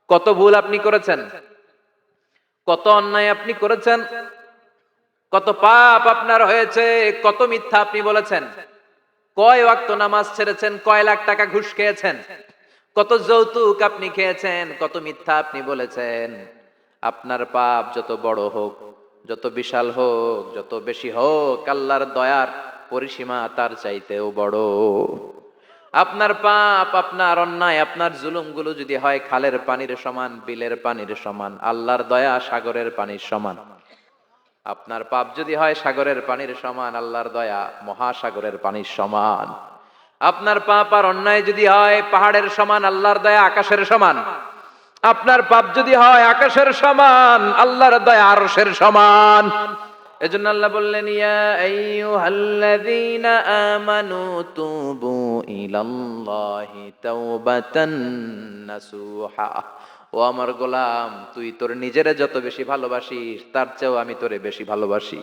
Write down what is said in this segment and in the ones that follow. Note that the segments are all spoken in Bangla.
কত ভুল আপনি করেছেন, কত অন্যায় আপনি করেছেন, কত পাপ আপনার হয়েছে, কত মিথ্যা আপনি বলেছেন, কয় ওয়াক্ত নামাজ ছেড়েছেন, কয় লাখ টাকা ঘুষ খেয়েছেন, কত যৌতুক আপনি খেয়েছেন, কত মিথ্যা আপনি বলেছেন। আপনার পাপ যত বড় হোক, যত বিশাল হোক, যত বেশি হোক, আল্লাহর দয়ার পরিসীমা তার চাইতেও বড়। আপনার পাপ, আপনার অন্যায়, আপনার জুলুমগুলো যদি হয় খালের পানির সমান, বিলের পানির সমান, আল্লাহর দয়া সাগরের পানির সমান। আপনার পাপ যদি হয় সাগরের পানির সমান, আল্লাহর দয়া মহাসাগরের পানির সমান। আপনার পাপ আর অন্যায় যদি হয় পাহাড়ের সমান, আল্লাহর দয়া আকাশের সমান। আপনার পাপ যদি হয় আকাশের সমান, আল্লাহর দয়া আরশের সমান। এজন্য আল্লাহ বললেন, ইয়া আইয়ুহাল্লাযীনা আমানু তুবু ইলাল্লাহি তাওবাতান নাসুহা। ও আমার গোলাম, তুই তোর নিজেরে যত বেশি ভালোবাসিস তার চেয়েও আমি তোরে বেশি ভালোবাসি।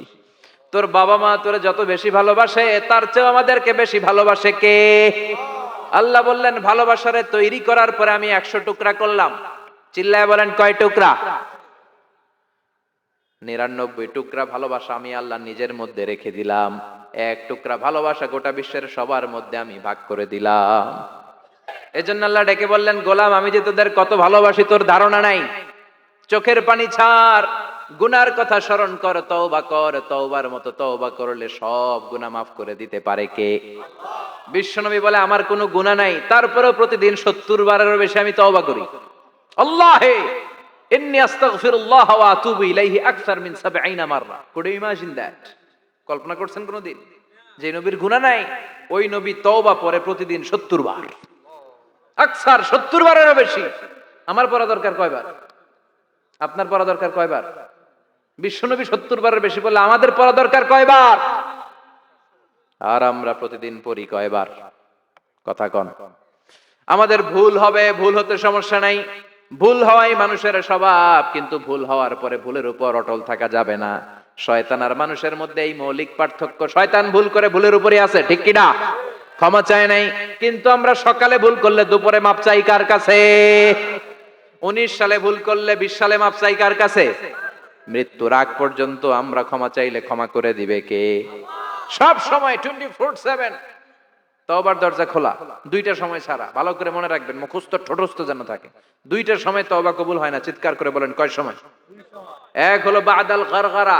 তোর বাবা মা তোরে যত বেশি ভালোবাসে তার চেয়েও আমাদেরকে বেশি ভালোবাসে কে? আল্লাহ বললেন, ভালোবাসারে তৈরি করার পরে আমি 100 টুকরা করলাম। চিল্লায় বলেন, কয় টুকরা? 99 টুকরা ভালোবাসা আমি আল্লাহ নিজের মধ্যে রেখে দিলাম। 1 টুকরা ভালোবাসা গোটা বিশ্বের সবার মধ্যে আমি ভাগ করে দিলাম। এজন্য আল্লাহ ডেকে বললেন, গোলাম আমি যে তোদের কত ভালোবাসি তোর ধারণা নাই। চোখের পানি ছাড়, গুনার কথা স্মরণ কর, তওবা কর। তওবার মতো তওবা করলে সব গুনাহ মাফ করে দিতে পারে কে? বিশ্বনবী বলে, আমার কোনো গুনাহ নাই, তারপরেও প্রতিদিন 70 বারেরও বেশি আমি তওবা করি। আল্লাহে ইন্নী আস্তাগফিরুল্লাহ ওয়া আতুবু ইলাইহি আকসার মিন 70 মাররা। Could you imagine that? কল্পনা করছেন কোনদিন যে নবীর গুনাহ নাই, ওই নবী তওবা পড়ে প্রতিদিন 70 বার, আকসার 70 বারেরও বেশি। আমার পড়া দরকার কয়বার? আপনার পড়া দরকার কয়বার? বিশ্বনবী 70 বারের বেশি বললে আমাদের পড়া দরকার কয়বার? আর আমরা প্রতিদিন পড়ি কয়বার? কথা কন। আমাদের ভুল হবে, ভুল হতে সমস্যা নাই, ভুল হওয়াই মানুষের স্বভাব, কিন্তু ভুল হওয়ার পরে ভুলের উপর অটল থাকা যাবে না। শয়তান আর মানুষের মধ্যে এই মৌলিক পার্থক্য। শয়তান ভুল করে ভুলের উপরই আছে, ঠিক কি না? ক্ষমা চায় নাই, কিন্তু আমরা সকালে ভুল করলে দুপুরে মাপ চাই কার কাছে? 19 সালে ভুল করলে 20 সালে মাপ চাই কার কাছে? মৃত্যুর আগ পর্যন্ত আমরা ক্ষমা চাইলে ক্ষমা করে দিবে কে? সব সময় 24/7 তওবার দরজা খোলা, দুইটা সময় ছাড়া। ভালো করে মনে রাখবেন, মুখস্থ ঠোঁটস্থ যেন থাকে। দুইটার সময় তওবা কবুল হয় না। চিৎকার করে বলেন, কয় সময়? এক হলো বাদাল গারগারা,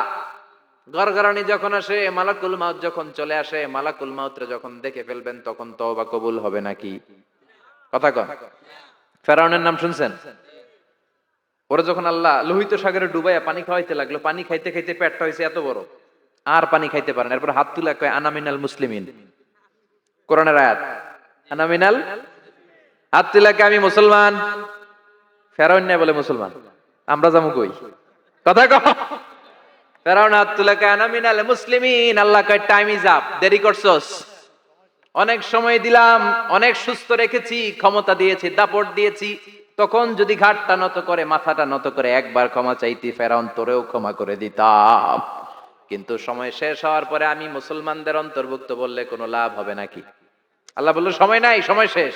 গরগরানি যখন আসে, মালাকুল মাউত যখন চলে আসে, মালাকুল মাউতরে যখন দেখে ফেলবেন তখন তওবা কবুল হবে নাকি? কথা কন। ফেরাউনের নাম শুনছেন? ওরা যখন আল্লাহ লোহিত সাগরে ডুবাইয়া পানি খাওয়াইতে লাগলো, পানি খাইতে খাইতে পেটটা হয়েছে এত বড়, আর পানি খাইতে পারেন। এরপর হাত তুলে কয়, আনা মিনাল মুসলিমিন। কোরআনের আয়াত, আনা মিনাল, হাত তুলে কয়, আমি মুসলমান। ফেরাউন না বলে মুসলমান, আমরা যাবো কই? কথা কও। ফেরাউন হাত তুলে কয়, আনা মিনাল মুসলিমিন। আল্লাহ কয়, টাইম ইজ আপ, দেরি করছস। অনেক সময় দিলাম, অনেক সুস্থ রেখেছি, ক্ষমতা দিয়েছি, দাপট দিয়েছি, তখন যদি ঘাটটা নত করে, মাথাটা নত করে একবার ক্ষমা চাইতি, ফেরাউন তোরেও ক্ষমা করে দিতাম। কিন্তু সময় শেষ হওয়ার পরে আমি মুসলমানদের অন্তর্ভুক্ত বললে কোনো লাভ হবে নাকি? আল্লাহ বলল, সময় নাই, সময় শেষ।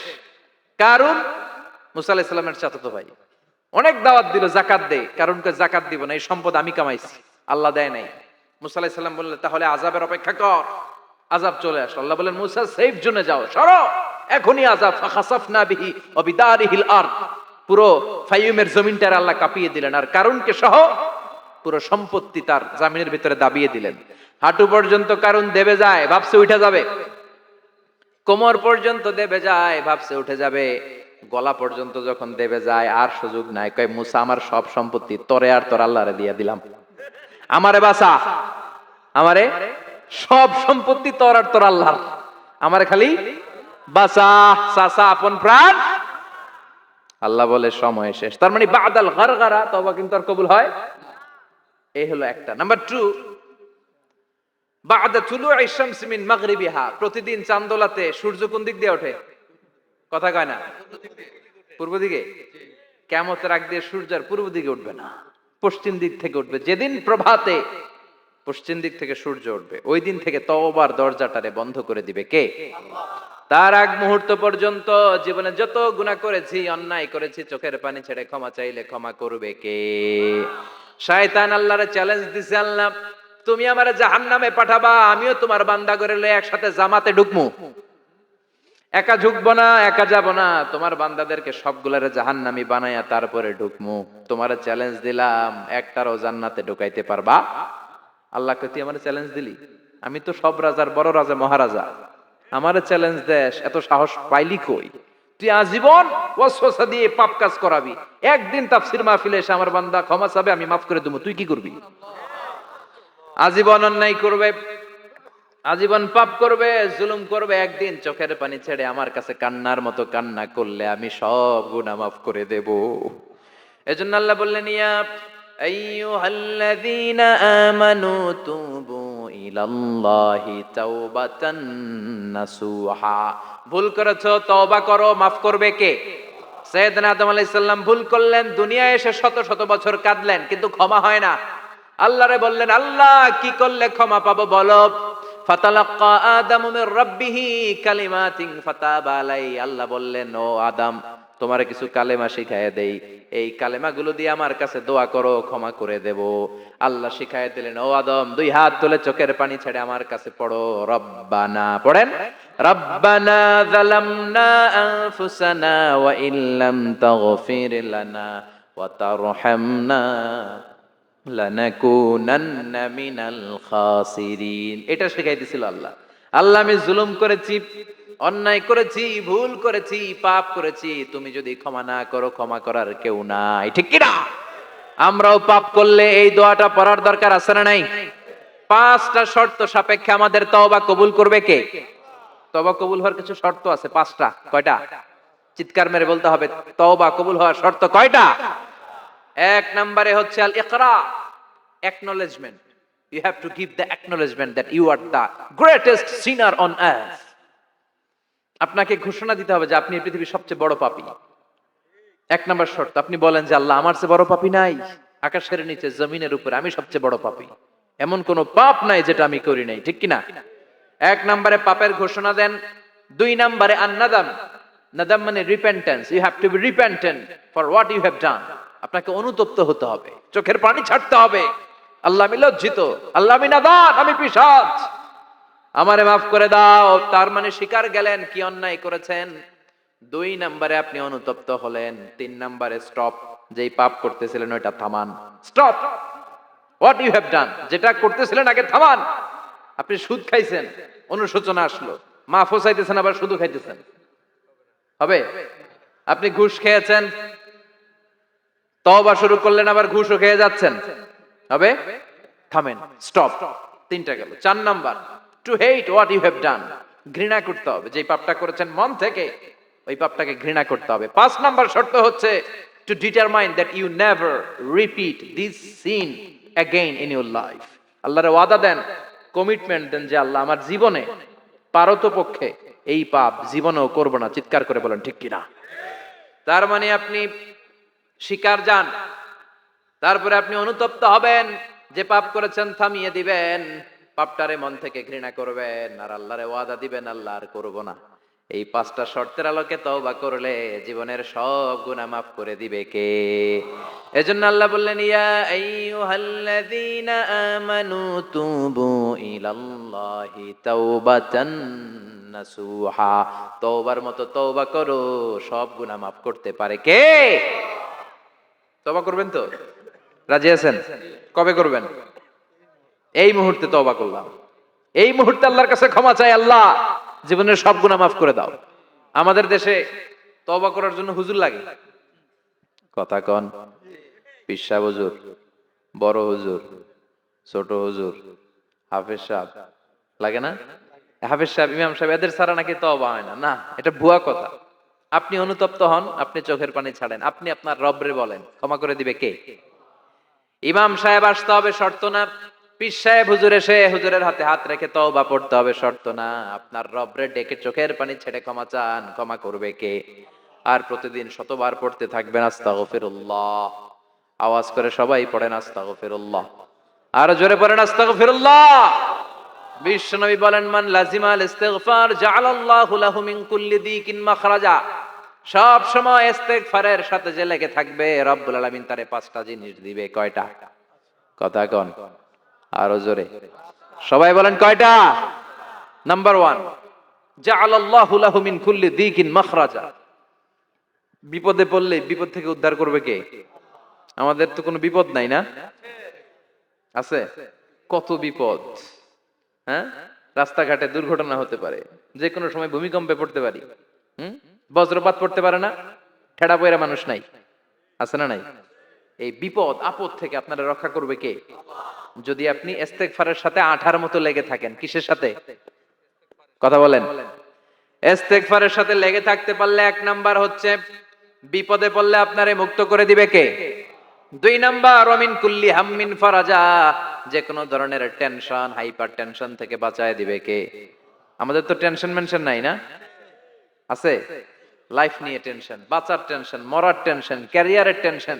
কারণ মুসা আলাইহিস সালামের চাচাতো ভাই অনেক দাওয়াত দিল, জাকাত দে। কারণকে জাকাত দিব না, এই সম্পদ আমি কামাইছি, আল্লাহ দেয় নাই। মুসা আলাইহিস সালাম বললেন, তাহলে আযাবের অপেক্ষা কর। আযাব চলে আসলো। আল্লাহ বলেন, মুসা সেফ জোনে যাও, সরো, এখনই আযাব। ফাখাসাফনা বিহি ওয়া বিদারিহিল আরদ। পুরো ফাইয়ুমের জমিনটার আল্লাহ কাঁপিয়ে দিলেন, আর কারুনকে সহ পুরো সম্পত্তি তার জামিনের ভিতরে দাবিয়ে দিলেন। হাঁটু পর্যন্ত কারুন দেবে যায়, ভাবছে উঠে যাবে। কোমর পর্যন্ত দেবে যায়, ভাবছে উঠে যাবে। গলা পর্যন্ত যখন দেবে যায়, আর সুযোগ নাই। কয়, মুসা আমার সব সম্পত্তি তোরে আর তোর আল্লাহরে দিয়ে দিলাম, আমারে বাঁচা, আমারে সব সম্পত্তি তোর আর তোর আল্লাহর, আমারে খালি বাঁচা, চাচা আপন প্রাণ। আল্লাহ বলে, সময় শেষ। তার মানে বাদাল গারগারা তওবা কিন্তু আর কবুল হয়। এই হলো একটা। নাম্বার 2, বাদা তুলুই শামস মিন মাগরিবিহা। প্রতিদিন চাঁদোলাতে সূর্য কোন দিক দিয়ে ওঠে? কথা কয় না? পূর্ব দিকে। কিয়ামতের আগ দিয়ে সূর্য আর পূর্ব দিকে উঠবে না, পশ্চিম দিক থেকে উঠবে। যেদিন প্রভাতে পশ্চিম দিক থেকে সূর্য উঠবে, ওই দিন থেকে তওবার দরজাটারে বন্ধ করে দিবে কে? তার আগ মুহূর্ত পর্যন্ত জীবনে যত গুনাহ করেছি, অন্যায় করেছি, চোখের পানি ছেড়ে ক্ষমা চাইলে ক্ষমা করবে কে? শয়তান আল্লাহরে চ্যালেঞ্জ দিছে, আল্লাহ তুমি আমারে জাহান্নামে পাঠাবা, আমিও তোমার বান্দা করে লয়ে একসাথে জামাতে ঢুকমু। একা ঢুকবো না, একা যাব না, তোমার বান্দাদেরকে সবগুলারে জাহান্নামী বানায়া তারপরে ঢুকমু। তোমারে চ্যালেঞ্জ দিলাম, একটারও জান্নাতে ঢুকাইতে পারবা? আল্লাহকে তুই আমারে চ্যালেঞ্জ দিলি? আমি তো সব রাজার বড় রাজা, মহারাজা, আমারে চ্যালেঞ্জ দেশ, এত সাহস পাইলি কই? তুই আজীবন ওয়াসওয়াসা দিয়ে পাপ কাজ করাবি, একদিন তাফসীর মাহফিলে এসে আমার বান্দা ক্ষমা চাবে, আমি মাফ করে দেবো, তুই কি করবি? আজীবন অন্যায় করবে, আজীবন পাপ করবে, জুলুম করবে, একদিন চোখের পানি ছেড়ে আমার কাছে কান্নার মতো কান্না করলে আমি সব গুনাহ মাফ করে দেব। এজন্য আল্লাহ বললেন, ইয়া আইয়ুহাল্লাযীনা আমানু তুবু ইলাল্লাহি তাওবাতান নাসুহা। ভুল করেছো, তওবা করো, মাফ করবে কে? সাইয়েদনা আদম আলাইহিস সালাম ভুল করলেন, দুনিয়ায় এসে শত শত বছর কাঁদলেন, কিন্তু ক্ষমা হয় না। আল্লাহরে বললেন, আল্লাহ কি করলে ক্ষমা পাবো বলো? ফাতালাক্কা আদামু মির রাব্বিহি কালিমাতিন ফাতাবা আলাইহি। আল্লাহ বললেন, ও আদম, তোমারে কিছু কালেমা শিখায় দেই, এই কালেমাগুলো দিয়ে আমার কাছে দোয়া করো, ক্ষমা করে দেব। আল্লাহ শিখায় দিলেন, ও আদম, দুই হাত তুলে চোখের পানি ছেড়ে আমার কাছে পড়ো, রব্বানা, পড়েন, রব্বানা যালামনা আনফুসানা ওয়া ইল্লাম তাগফির লানা ওয়া তারহামনা লানাকুনান্না মিনাল খাসিরিন। এটা শিখাই দিছিল আল্লাহ। আল্লাহ, আমি জুলুম করেছি, অন্যায় করেছি, ভুল করেছি, পাপ করেছি, তুমি যদি ক্ষমা না করো, ক্ষমা করার কেউ নাই, ঠিক কি না? আমরাও পাপ করলে এই দোয়াটা পড়ার দরকার আছে না নাই? পাঁচটা শর্ত সাপেক্ষে আমাদের তওবা কবুল করবে কে? তওবা কবুল হওয়ার কিছু শর্ত আছে, পাঁচটা। কয়টা? চিৎকার মেরে বলতে হবে, তওবা কবুল হওয়ার শর্ত কয়টা? এক নম্বরে হচ্ছে আল ইকরা, acknowledgement. You have to give the acknowledgement that you are the greatest sinner on earth. আপনাকে ঘোষণা দিতে হবে যে আপনি এই পৃথিবীর সবচেয়ে বড় পাপী। এক নম্বর শর্ত, আপনি বলেন যে আল্লাহ, আমার চেয়ে বড় পাপী নাই, আকাশের নিচে জমিনের উপরে আমি সবচেয়ে বড় পাপী, এমন কোন পাপ নাই যেটা আমি করি নাই, ঠিক কি না? এক নম্বরে পাপের ঘোষণা দেন। দুই নম্বরে আন-নাদাম, নাদাম মানে repentance, you have to be repentant for what you have done. আপনাকে অনুতপ্ত হতে হবে, চোখের পানি ছাড়তে হবে, আল্লাহ আমি লজ্জিত, আল্লাহ আমি নাদান, আমি পিশাচ, আমারে মাফ করে দাও। তার মানে স্বীকার গেলেন কি অন্যায় করেছেন। দুই নম্বরে আপনি অনুতপ্ত হলেন। তিন নম্বরে স্টপ, যেই পাপ করতেছিলেন ওইটা থামান, stop what you have done, যেটা করতেছিলেন আগে থামান। আপনি সুদ খাইছেন, অনুশোচনা আসলো, মাফও চাইতেছেন, আবার সুদও খাইতেছেন, হবে? আপনি ঘুষ খেয়েছেন, তওবা শুরু করলেন, আবার ঘুষও খেয়ে যাচ্ছেন, হবে? থামেন, স্টপ। তিনটা গেল। চার number, to hate what you have done, ঘৃণা করতে হবে, যে পাপটা করেছেন মন থেকে ওই পাপটাকে ঘৃণা করতে হবে। পাঁচ নাম্বার শর্ত হচ্ছে to determine that you never repeat this sin again in your life. আল্লাহর ওয়াদা দেন, কমিটমেন্ট দেন যে আল্লাহ আমার জীবনে পারতপক্ষে এই পাপ জীবনেও করব না। চিৎকার করে বলেন ঠিক কিনা? তার মানে আপনি স্বীকার যান, তারপরে আপনি অনুতপ্ত হবেন, যে পাপ করেছেন থামিয়ে দিবেন, পাপটারে মন থেকে ঘৃণা করবেন, আর আল্লাহরে ওয়াদা দিবেন আল্লাহ আর করব না। এই পাঁচটা শর্তের আলোকে তওবা করলে জীবনের সব গুনাহ মাফ করে দিবে কে? এজন্য আল্লাহ বললেন, ইয়া আইয়ুহাল্লাযীনা আমানু তুবু ইলাল্লাহি তাওবাতান নাসুহা। তওবার মতো তওবা করো, সব গুনাহ মাফ করতে পারে কে? তওবা করবেন তো? রাজি আছেন? কবে করবেন? এই মুহূর্তে তওবা করলাম, এই মুহূর্তে আল্লাহর কাছে ক্ষমা চাই, আল্লাহ জীবনের সব গুনাহ মাফ করে দাও। আমাদের দেশে তওবা করার জন্য হুজুর লাগে, কথা কন, পীর সাহেব হুজুর, বড় হুজুর, ছোট হুজুর, হাফেজ সাহেব, লাগে না? হাফেজ সাহেব, ইমাম সাহেব, এদের ছাড়া নাকি তওবা হয় না। না, এটা ভুয়া কথা। আপনি অনুতপ্ত হন, আপনি চোখের পানি ছাড়েন, আপনি আপনার রবরে বলেন, ক্ষমা করে দিবে কে? ইমাম সাহেব আসতে হবে শর্ত না, পীর সাহেব হুজুর এসে হুজুরের হাতে হাত রেখে তওবা পড়তে হবে শর্ত না। আপনার রবরে ডেকে চোখের পানি ছেড়ে ক্ষমা চান, ক্ষমা করবে কে? আর প্রতিদিন শতবার পড়তে থাকবেন আস্তাগফিরুল্লাহ। আওয়াজ করে সবাই পড়েন আস্তাগফিরুল্লাহ, আর জোরে পড়েন আস্তাগফিরুল্লাহ। বিশ্বনবী বলেন, মান লাজিমাল ইস্তিগফার জাআলাল্লাহু লাহু মিন কুল্লি দিকিন মাখরাজা। সব সময় ইস্তিগফারের সাথে যে লেগে থাকবে, রব্বুল আলামিন তারে পাঁচটা জিনিস দিবে। কয়টা? কথা কন আরো জোরে, সবাই বলেন কয়টা? নাম্বার 1, জাআলাল্লাহু লাহু মিন কুল্লি দিকিন মাখরাজা। বিপদে পড়লে বিপদ থেকে উদ্ধার করবে কে? আমাদের তো কোনো বিপদ নাই না? আছে? কত বিপদ, হ্যাঁ? রাস্তাঘাটে দুর্ঘটনা হতে পারে, যে কোনো সময় ভূমিকম্পে পড়তে পারি, বজ্রপাত পড়তে পারে না, ঠেড়া পয়রা মানুষ নাই, আছে না নাই? এই বিপদ আপদ থেকে আপনারা রক্ষা করবে কে? যদি আপনি ইস্তেগফারের সাথে আঠার মতো লেগে থাকেন। কিসের সাথে? কথা বলেন। ইস্তেগফারের সাথে লেগে থাকতে পারলে 1 নাম্বার হচ্ছে বিপদে পড়লে আপনারে মুক্ত করে দিবে কে? 2 নাম্বার ওয়ামিন কুল্লি হাম্মিন ফারাজা, যে কোনো ধরনের টেনশন, হাইপার টেনশন থেকে বাঁচায় দিবে কে? আমাদের তো টেনশন মেনশন নাই না? আছে? লাইফ নিয়ে টেনশন, বাঁচার টেনশন, মরার টেনশন, ক্যারিয়ারের টেনশন,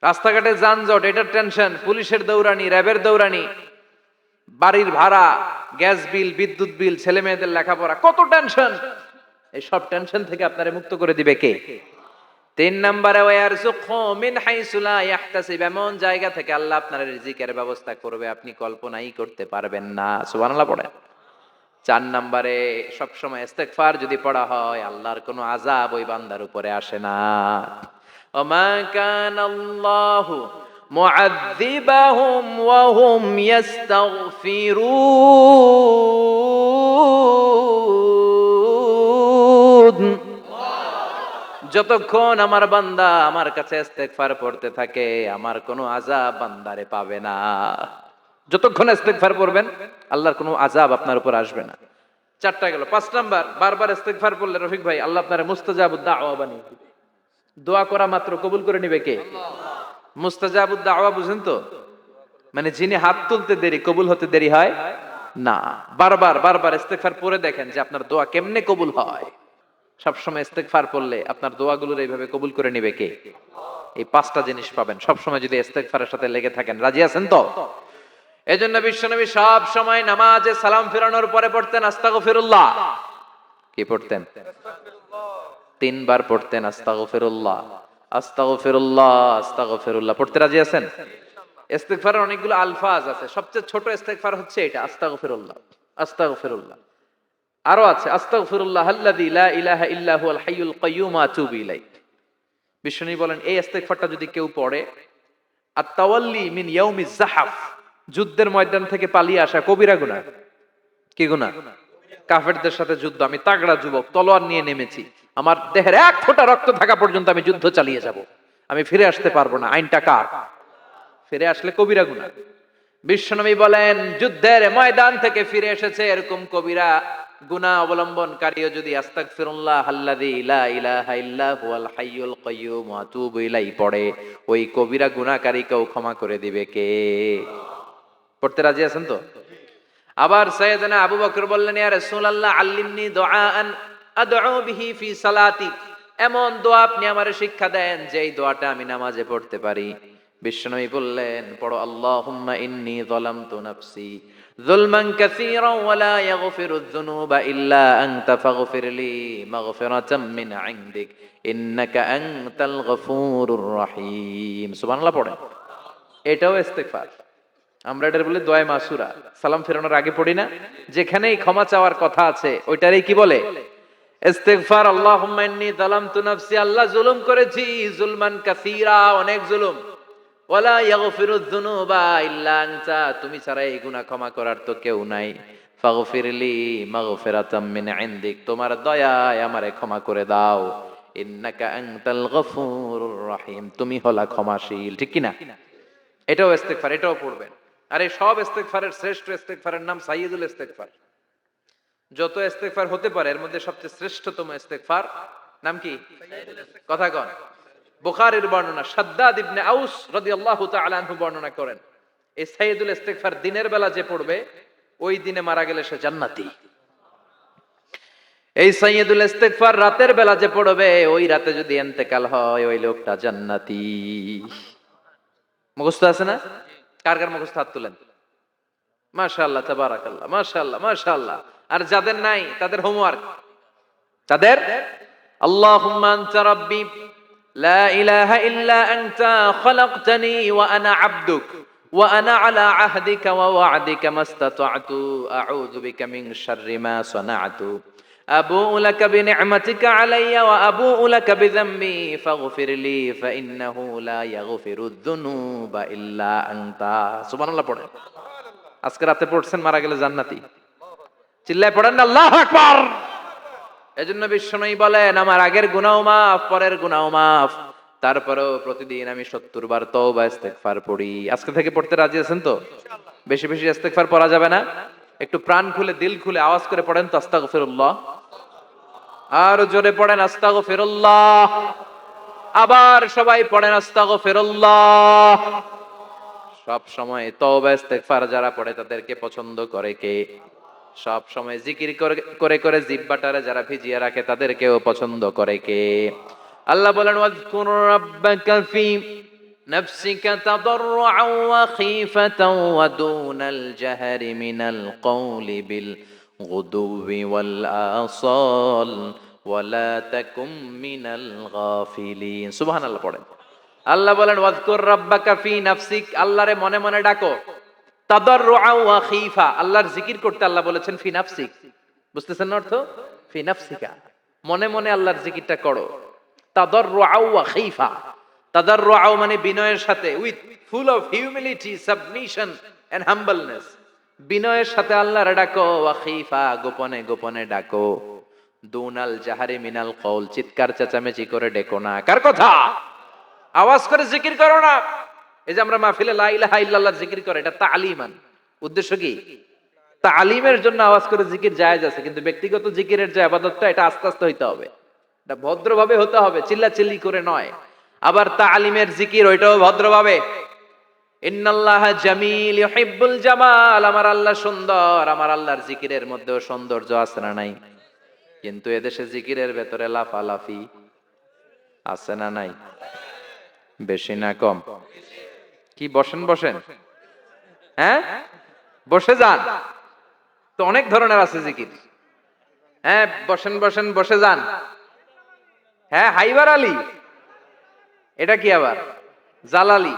রাস্তাঘাটে যানজট এটার টেনশন, পুলিশের দৌড়ানি, র্যাবের দৌড়ানি, বাড়ির ভাড়া, গ্যাস বিল, বিদ্যুৎ বিল, ছেলে মেয়েদের লেখাপড়া, কত টেনশন। এই সব টেনশন থেকে আপনারে মুক্ত করে দিবে কে? 3 নম্বরে ওয়ারযুকহু মিন হাইসু লা ইয়াহতাসিব, এমন জায়গা থেকে আল্লাহ আপনার রিজিকের ব্যবস্থা করবে আপনি কল্পনাই করতে পারবেন না। সুবহানাল্লাহ পড়েন। 4 নম্বরে সবসময় ইস্তেগফার যদি পড়া হয়, আল্লাহর কোনো আযাব ওই বান্দার উপরে আসে না। ওমা কানাল্লাহু মুআযযিবাহুম ওয়া হুম ইস্তাগফিরুন। যতক্ষণ আমার বান্দা আমার কাছে ইস্তেগফার পড়তে থাকে, আমার কোনো আযাব বান্দারে পাবে না। যতক্ষণ ইস্তেগফার পড়বেন, আল্লাহর কোনো আযাব আপনার উপর আসবে না। 4টা গেল। 5 নাম্বার, বারবার ইস্তেগফার পড়লে রফিক ভাই আল্লাহ আপনারে মুস্তাজাবুদ দাওয়া বানিয়ে দিবে। দোয়া করা মাত্র কবুল করে নিবে কে? মুস্তাজাবুদ দাওয়া বুঝেন তো? মানে যিনি হাত তুলতে দেরি, কবুল হতে দেরি হয় না। বারবার বারবার ইস্তেগফার পড়ে দেখেন যে আপনার দোয়া কেমনে কবুল হয়। সবসময় ইস্তেগফার পড়লে আপনার দোয়াগুলোর এইভাবে কবুল করে নিবে কে? এই 5টা জিনিস পাবেন সবসময় যদি ইস্তেগফারের সাথে লেগে থাকেন। রাজি আছেন তো? এজন্য বিশ্বনবী সব সময় নামাজে সালাম ফেরানোর পরে পড়তেন আস্তাগফিরুল্লাহ। কি পড়তেন? 3 বার পড়তেন আস্তাগফিরুল্লাহ, আস্তাগফিরুল্লাহ, আস্তাগফিরুল্লাহ। পড়তে রাজি আছেন? ইস্তেগফারের অনেকগুলো আলফাজ আছে, সবচেয়ে ছোট ইস্তেগফার হচ্ছে এটা, আস্তাগফিরুল্লাহ, আস্তাগফিরুল্লাহ। আরো আছে আস্তাগফিরুল্লাহ আল্লাযী লা ইলাহা ইল্লা হুয়াল হাইয়ুল কাইয়্যুম ওয়া আতুবু ইলাইহি। বিশ্বনবী বলেন এই ইস্তেগফারটা যদি কেউ পড়ে, আত-তাওয়াল্লি মিন ইয়াউমিজ যাহাফ, যুদ্ধের ময়দান থেকে পালিয়ে আসা কবিরা গুনাহ। কি গুনাহ? কাফেরদের সাথে যুদ্ধ, আমি তাগড়া যুবক, তলোয়ার নিয়ে নেমেছি, আমার দেহের 1 ফোঁটা রক্ত থাকা পর্যন্ত আমি যুদ্ধ চালিয়ে যাব, আমি ফিরে আসতে পারবো না। আইনটা কার? ফিরে আসলে কবিরা গুনাহ। বিশ্বনবী বলেন যুদ্ধের ময়দান থেকে ফিরে এসেছে এরকম কবিরা গুনাহ অবলম্বনকারীও যদি আস্তাগফিরুল্লাহ আল্লাযী লা ইলাহা ইল্লা হুয়াল হাইয়ুল কাইয়্যুম ওয়া আতুবু ইলাইহি পড়ে, ওই কবিরা গুনাহকারীকেও ক্ষমা করে দিবে কে? পড়তে রাজি আছেন তো? আবার সাইয়েদনা আবু বকর বললেন, ইয়া রাসূলুল্লাহ আল্লিমনি দুআআন আদউ বিহি ফি সালাতি, এমন দোয়া আপনি আমারে শিক্ষা দেন যে এই দোয়াটা আমি নামাজে পড়তে পারি। বিশ্বনবী বললেন পড়ো, আল্লাহুম্মা ইন্নী যালামতু নাফসি যুলমান কাসীরান ওয়া লা ইয়াগফিরুয যুনুবা ইল্লা আনতা ফাগফিরলি মাগফিরাতাম মিন ইনদিক ইন্নাকা আনতাল গফুরুর রহিম। সুবহানাল্লাহ পড়েন। এটাও ইস্তেগফার। আমরা এটার বলে দোয়া মাসুরা, সালাম ফেরানোর আগে পড়ি না? যেখানেই ক্ষমা চাওয়ার কথা আছে ওইটারই কি বলে? ইস্তেগফার। আল্লাহুম্মা ইন্নী যালামতু নাফসি, আল্লাহ জুলুম করেছি, যুলমান কাসীরা, অনেক জুলুম, ওয়ালা ইয়াগফিরুয যুনুবা ইল্লা আনতা, তুমি ছাড়া এই গুনাহ ক্ষমা করার তো কেউ নাই। ফাগফিরলি মাগফিরাতাম মিন ইনদিক, তোমার দয়ায় আমারে ক্ষমা করে দাও। ইন্নাকা আনতাল গফুরুর রহিম, তুমি হলা ক্ষমাশীল। ঠিক কি না? এটাও ইস্তেগফার, এটাও পড়বেন। আর এই সব ইস্তেগফারের শ্রেষ্ঠ ইস্তেগফারের নাম সাইয়্যিদুল ইস্তেগফার। যত ইস্তেগফার হতে পারে এর মধ্যে সবচেয়ে শ্রেষ্ঠতম ইস্তেগফার নাম কি? কথা কন। বুখারীর বর্ণনা, শাদ্দাদ ইবনে আউস রাদিয়াল্লাহু তাআলা আনহু বর্ণনা করেন, এই সাইয়্যিদুল ইস্তেগফার দিনের বেলা যে পড়বে ওই দিনে মারা গেলে সে জান্নাতি। এই সাইয়্যিদুল ইস্তেগফার রাতের বেলা যে পড়বে ওই রাতে যদি ইন্তেকাল হয় ওই লোকটা জান্নাতি। মুখস্থ আছে না? কার কার মুখস্থ? হাত তুলেন। মাশাআল্লাহ, তাবারাকাল্লাহ, মাশাআল্লাহ, মাশাআল্লাহ। আর যাদের নাই তাদের হোমওয়ার্ক, তাদের আল্লাহুম্মা আনতা রাব্বি লা ইলাহা ইল্লা আনতা খালাকতানি ওয়া আনা আবদুক ওয়া আনা আলা আহদিকা ওয়া ওয়া'দিকা মাস্তাতা'তু আউযু বিকা মিন শাররি মা সানা'তু আবুউ লাকা বিনি'মাতিকা আলাইয়া ওয়া আবুউ লাকা বিযামবি ফাগফিরলি ফাইন্নাহু লা ইয়াগফিরুয যুনুবা ইল্লা আনতা। সুবহানাল্লাহ পড়েন। আজকে রাতে পড়ছেন, মারা গেলে জান্নাতি। চিল্লায় পড়েন না আল্লাহু আকবার। এজন্য বিশ্বনবী বলেন, আমার আগের গুনাহ মাফ, পরের গুনাহ মাফ, তারপরেও প্রতিদিন আমি 70 বার তওবা ইস্তেগফার পড়ি। আজকে থেকে পড়তে রাজি আছেন তো? বেশি বেশি ইস্তেগফার পড়া যাবে না? একটু প্রাণ খুলে, দিল খুলে আওয়াজ করে পড়েন তো আস্তাগফিরুল্লাহ। আর জোরে পড়েন আস্তাগফিরুল্লাহ। আবার সবাই পড়েন আস্তাগফিরুল্লাহ। সব সময় তওবা ইস্তেগফার যারা পড়ে তাদেরকে পছন্দ করে কে? সব সময় জিকির করে করে জিহ্বাটারে যারা ভিজিয়ে রাখে তাদেরকেও পছন্দ করে কে? আল্লাহ বলেন, ওয়াজকুর রাব্বাকা ফি নাফসিকা তাদাররুআন ওয়া খীফাতান ওয়া দুনাল জাহরি মিনাল কওলি বিল গুদুবি ওয়াল আসাল ওয়া লা তাকুম মিনাল গাফিলিন। সুবহানাল্লাহ পড়েন। আল্লাহ বলেন, ওয়াজকুর রাব্বাকা ফি নাফসিক, আল্লাহরে মনে মনে ডাকো। তাদাররুআ ওয়া খীফা, আল্লাহর জিকির করতে আল্লাহ বলেছেন ফি নাফসিক। বুঝতেছেন না অর্থ? ফি নাফসিকা, মনে মনে আল্লাহর জিকিরটা করো। তাদাররুআ ওয়া খীফা, তাদাররুআ মানে বিনয়ের সাথে, with full of humility, submission and humbleness. বিনয়ের সাথে আল্লাহরে ডাকো। ওয়া খীফা, গোপনে গোপনে ডাকো। দুনাল জাহারি মিনাল কওল, চিৎকার চেঁচামেচি করে ডেকো না। কার কথা? আওয়াজ করে জিকির করো না। এই যে আমরা মাহফিলে লা ইলাহা ইল্লাল্লাহর জিকির করে, এটা তালিমান। উদ্দেশ্য কি? তালিমের জন্য আওয়াজ করে জিকির জায়েজ আছে, কিন্তু ব্যক্তিগত জিকিরের যে ইবাদতটা, এটা আস্তে আস্তে হইতে হবে, এটা ভদ্রভাবে হতে হবে, চিল্লাচিল্লি করে নয়। আবার তালিমের জিকির, ওইটাও ভদ্রভাবে। ইন্নাল্লাহা জামিল ইউহিব্বুল জামাল, আমার আল্লাহ সুন্দর, আমার আল্লাহর জিকিরের মধ্যেও সৌন্দর্য আছে না নাই? কিন্তু এদেশে জিকিরের ভেতরে লাফালাফি আছে না নাই? বেশি না কম? কি বসেন বসেন, হ্যাঁ বসে যান তো, অনেক ধরনের আছে জিকির। হ্যাঁ বসেন বসেন, বসে যান। হ্যাঁ হাইবার আলী, এটা কি আবার জালালি?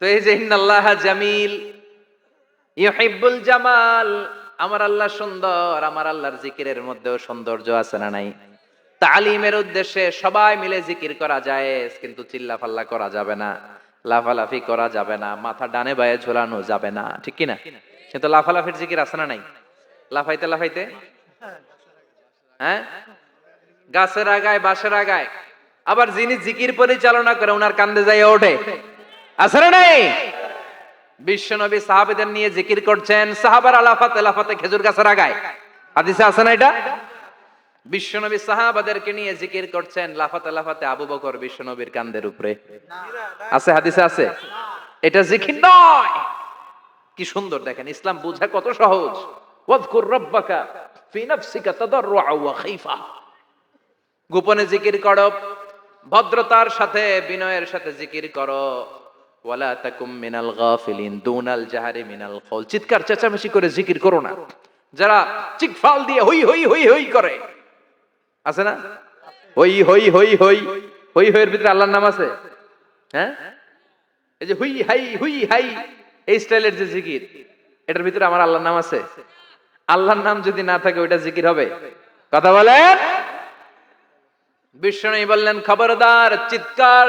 তো এই যে ইন্নাল্লাহা জামিল ইউহিব্বুল জামাল, আমার আল্লাহ সুন্দর, আমার আল্লাহর জিকিরের মধ্যেও সৌন্দর্য আছে না নাই? তালিমের উদ্দেশ্যে সবাই মিলে জিকির করা যায়, কিন্তু চিল্লাফাল্লা করা যাবে না, লাফালাফি করা যাবে না, মাথা ডানে বায়ে ঝোলানো যাবে না, ঠিক কি না? কিন্তু লাফালাফির জিকির আছে না নাই? লাফাইতে লাফাইতে, হ্যাঁ গাছের আগায় বাঁশের আগায়। আবার যিনি জিকির পরিচালনা করে ওনার কান্দে যাইয়া ওঠে, আছে না নাই? বিশ্বনবী সাহাবীদের নিয়ে জিকির করছেন, সাহাবারা লাফাতে লাফাতে খেজুর গাছের আগায়। হাদিসে আছে না এটা? বিশ্বনবী সাহাবাদেরকে নিয়ে জিকির করছেন, লাফাতে লাফাতে আবু বকর বিশ্বনবীর কান্দের উপরে। আছে, হাদিসে আছে। এটা জিকির নয়। কি সুন্দর দেখেন, ইসলাম বুঝা কত সহজ। ওয়াজকুর রাব্বাকা ফি নাফসিকা তাদাররুআ ওয়া খীফা, গোপনে জিকির করো, ভদ্রতার সাথে বিনয়ের সাথে জিকির করো। ওয়ালা তাকুম মিনাল গাফিলিন, দুনাল জাহারি মিনাল কওল, চিৎকার চেঁচামেচি করে জিকির করো না। যারা চিকফাল দিয়ে হই হই হই হই করে, আছে না? হই হই হই হই হই হইয়ের ভিতরে আল্লাহর নাম আছে। হ্যাঁ এই যে হুই হাই হুই হাই, এই স্টাইলের যে জিকির, এটার ভিতরে আমার আল্লাহর নাম আছে? আল্লাহর নাম যদি না থাকে ওইটা জিকির হবে? কথা বলেন। বিশ্বনবী বললেন, খবরদার, চিৎকার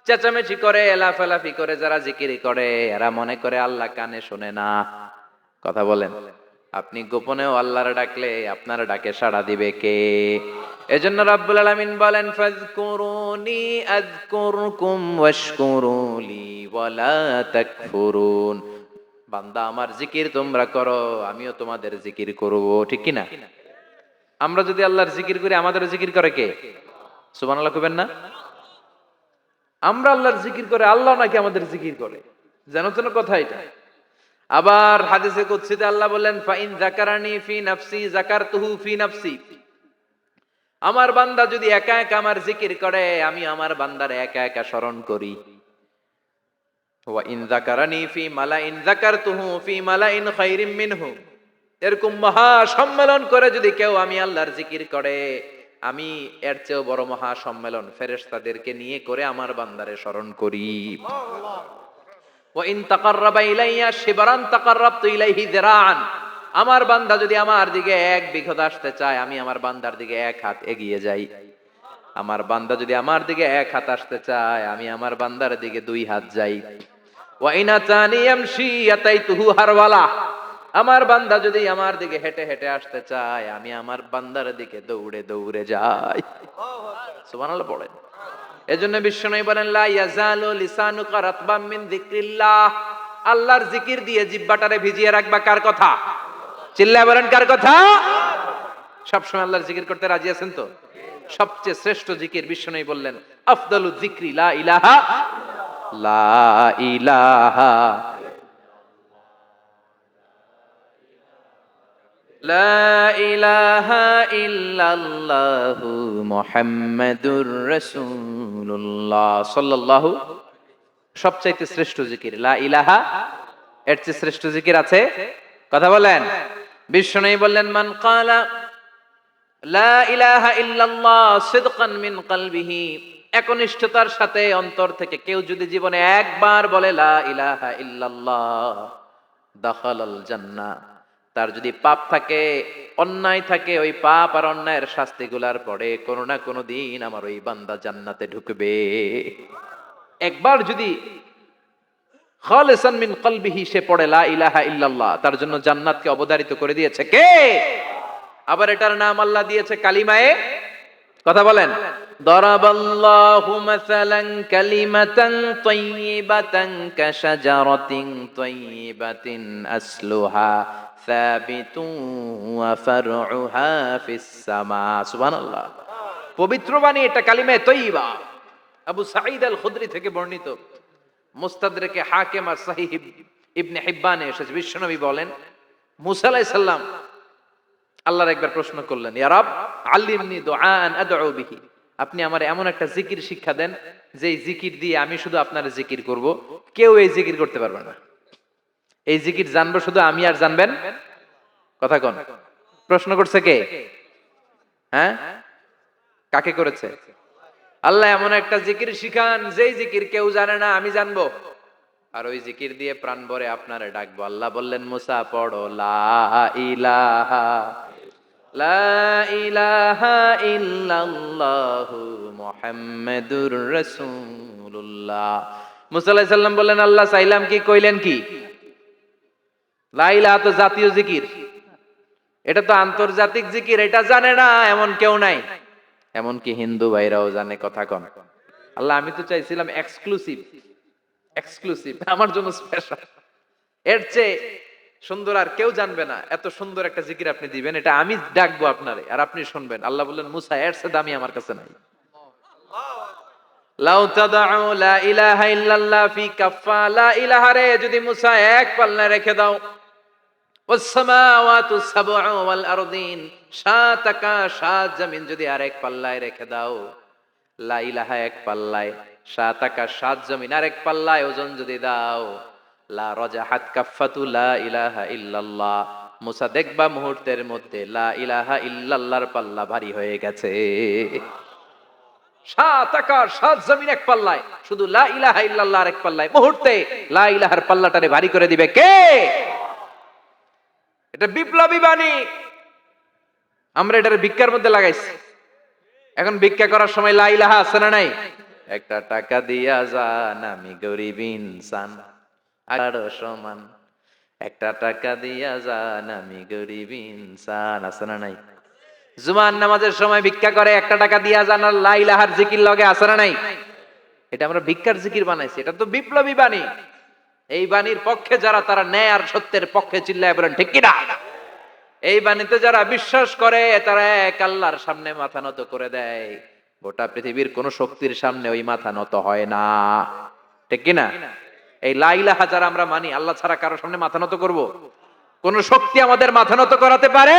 চেঁচামেচি করে লাফালাফি করে যারা জিকির করে, এরা মনে করে আল্লাহ কানে শোনে না। কথা বলেন। আপনি গোপনেও আল্লাহর ডাকলে আপনার ডাকে সাড়া দিবে কে? এজন্য রাব্বুল আলামিন বলেন, ফাযকুরুনি আযকুরকুম ওয়াশকুরুলি ওয়ালা তাকফুরুন। বান্দা আমার জিকির তোমরা করো, আমিও তোমাদের জিকির করব, ঠিক কি না? আমরা যদি আল্লাহর জিকির করি, আমাদের জিকির করে কে? সুবহানাল্লাহ কইবেন না? আমরা আল্লাহর জিকির করে, আল্লাহ নাকি আমাদের জিকির করে, জানো তো না কথা এটা? আবার হাদিসে কুদসিতে আল্লাহ বলেন, ফাইন যাকারানি ফি নাফসি যাকারতুহু ফি নাফসি, আমার বান্দা যদি একা একা আমার জিকির করে, আমি আমার বান্দার একা একা স্মরণ করি। ওয়া ইন যাকারানি ফি মালাইন যাকারতুহু ফি মালাইন খায়রিম মিনহু। এরকম মহা সম্মেলন করে যদি কেউ আমি আল্লাহর জিকির করে, আমি এর চেয়েও বড় মহা সম্মেলন ফেরেশতাদেরকে নিয়ে করে আমার বান্দারে স্মরণ করি। ওয়া ইন তাকাররাবা ইলাইয়া শিবরান তাকাররাবতু ইলাইহি যিরাআন। আমার বান্দা যদি আমার দিকে এক বিঘত আসতে চায়, আমি আমার বান্দার দিকে এক হাত এগিয়ে যাই। আমার বান্দা যদি আমার দিকে এক হাত আসতে চায়, আমি আমার বান্দার দিকে দুই হাত যাই। ওয়া ইন আতানি ইয়ামশি আতাইতুহু হারওয়ালা। আমার বান্দা যদি আমার দিকে হেঁটে হেঁটে আসতে চায়, আমি আমার বান্দার দিকে দৌড়ে দৌড়ে যাই। সুবহানাল্লাহ পড়েন। এজন্য বিশ্বনবী বলেন, লা ইয়াজালু লিসানুকা রাতবাম মিন যিকরিল্লাহ। আল্লাহর জিকির দিয়ে জিহ্বাটারে ভিজিয়ে রাখবা। কার কথা? চিল্লায় বলেন কার কথা? সবসময় আল্লাহর জিকির করতে রাজি আছেন তো? সবচেয়ে শ্রেষ্ঠ জিকির বিশ্বনবী বললেন, আফদালু যিকরি লা ইলাহা লা ইলাহা লা ইলাহা ইল্লাল্লাহু মুহাম্মাদুর রাসূলুল্লাহ সাল্লাল্লাহু। সবচাইতে শ্রেষ্ঠ জিকির লা ইলাহা। এর চেয়ে শ্রেষ্ঠ জিকির আছে? কথা বলেন। বিশ্বনবী বললেন, মান ক্বালা লা ইলাহা ইল্লাল্লাহ সিদকান মিন কলবিহি। একনিষ্ঠতার সাথে অন্তর থেকে কেউ যদি জীবনে একবার বলে লা ইলাহা ইল্লাল্লাহ, দাখালাল জান্নাহ। তার যদি পাপ থাকে, অন্যায় থাকে, ওই পাপ আর অন্যায়ের শাস্তিগুলার পরে কোনো না কোনো দিন আমার ওই বান্দা জান্নাতে ঢুকবে। একবার যদি খালিসান মিন কলবিহি সে পড়ে লা ইলাহা ইল্লাল্লাহ, তার জন্য জান্নাতকে অবধারিত করে দিয়েছে কে? আবার এটার নাম আল্লাহ দিয়েছে কালিমায়ে। কথা বলেন। দরাবাল্লাহু মাসালান কালিমাতান তাইয়িবাতান কাশাজারাতিন তাইয়িবাতিন আসলুহা সাবিতুন ওয়া ফারউহা ফিস সামা। সুবহানাল্লাহ। পবিত্র বাণী এটা কালিমায়ে তাইয়িবা। আবু সাঈদ আল খুদরি থেকে বর্ণিত, মুস্তাদরেকে হাকিম আর সহিহ ইবনে হিব্বানে এসেছে। বিশ্বনবী বলেন, মুসা আলাইহিস সালাম আল্লাহর একবার প্রশ্ন করলেন, ইয়া রব আল্লিমনি দুআআন আদউ বিহি। আপনি আমার এমন একটা জিকির শিক্ষা দেন যে জিকির দিয়ে আমি শুধু আপনার জিকির করব, কেউ এই জিকির করতে পারবে না। এই জিকির জানবো শুধু আমি আর জানবেন। কথা কোন? প্রশ্ন করছে কে? হ্যাঁ, কাকে করেছে? আল্লাহ এমন একটা জিকির শিখান যেই জিকির কেউ জানে না, আমি জানবো, আর ওই জিকির দিয়ে প্রাণ ভরে আপনারে ডাকবো। আল্লাহ বললেন, মুসা পড়ো লা ইলাহা লা ইলাহা ইল্লাল্লাহু মুহাম্মাদুর রাসূলুল্লাহ। মুসা আলাইহিস সালাম বললেন, আল্লাহ চাইলাম কি, কইলেন কি? লা ইলাহা তো জাতীয় জিকির, এটা তো আন্তর্জাতিক জিকির, এটা জানে না এমন কেউ নাই। এমনকি হিন্দু ভাইরাও জানে। কথা কন। আল্লাহ আমি তো চাইছিলাম এক্সক্লুসিভ, এক্সক্লুসিভ আমার জন্য স্পেশাল। এর চেয়ে সুন্দর আর কেউ জানবে না। এত সুন্দর একটা জিকির আপনি দিবেন, এটা আমি ডাকবো আপনারে আর আপনি শুনবেন। আল্লাহ বললেন, মুসা এর চেয়ে দামি আমার কাছে নাই। লাউ তাদউ লা ইলাহা ইল্লাল্লাহ ফি কাফফা। লা ইলাহা রে যদি মুসা এক পাল্লায় রেখে দাও, ওয়াস সামাওয়াতু সাবউ ওয়াল আরদিন, সাত আকাশ সাত জমিন যদি আরেক পাল্লায় রেখে দাও, লা ইলাহা এক পাল্লায়, সাত আকাশ সাত জমিন আরেক পাল্লায় ওজন যদি দাও, লা রাজাহাত কাফফাতু লা ইলাহা ইল্লাল্লাহ। মুসা দেখবা মুহূর্তের মধ্যে লা ইলাহা ইল্লাল্লাহর পাল্লা ভারী হয়ে গেছে। সাত আকাশ সাত জমিন এক পাল্লায়, শুধু লা ইলাহা ইল্লাল্লাহ আরেক পাল্লায়, মুহূর্তে লা ইলাহার পাল্লাটারে ভারী করে দিবে কে? এটা বিপ্লবী বাণী। আমরা এটার ভিক্ষার মধ্যে লাগাইছি। এখন ভিক্ষা করার সময় লা ইলাহা আছে না নাই? একটা টাকা দিয়া যান আমি গরিব ইনসান, আরো সমান। একটা টাকা দিয়া যান আমি গরিব ইনসান, আছে না নাই? জুমার নামাজের সময় ভিক্ষা করে, একটা টাকা দিয়া যান আর লা ইলাহার জিকির লগে, আছে না নাই? এটা আমরা ভিক্ষার জিকির বানাইছি। এটা তো বিপ্লবী বাণী। এই বাণীর পক্ষে যারা, তারা ন্যায় আর সত্যের পক্ষে চিল্লায় বলেন ঠিক কিনা? এই বাণীতে যারা বিশ্বাস করে তারা এক আল্লাহর সামনে মাথা নত করে দেয়। গোটা পৃথিবীর কোন শক্তির সামনে ওই মাথা নত হয় না। ঠিক কিনা? এই লা ইলাহা যারা আমরা মানি, আল্লাহ ছাড়া কারো সামনে মাথা নত করব? কোন শক্তি আমাদের মাথা নত করাতে পারে?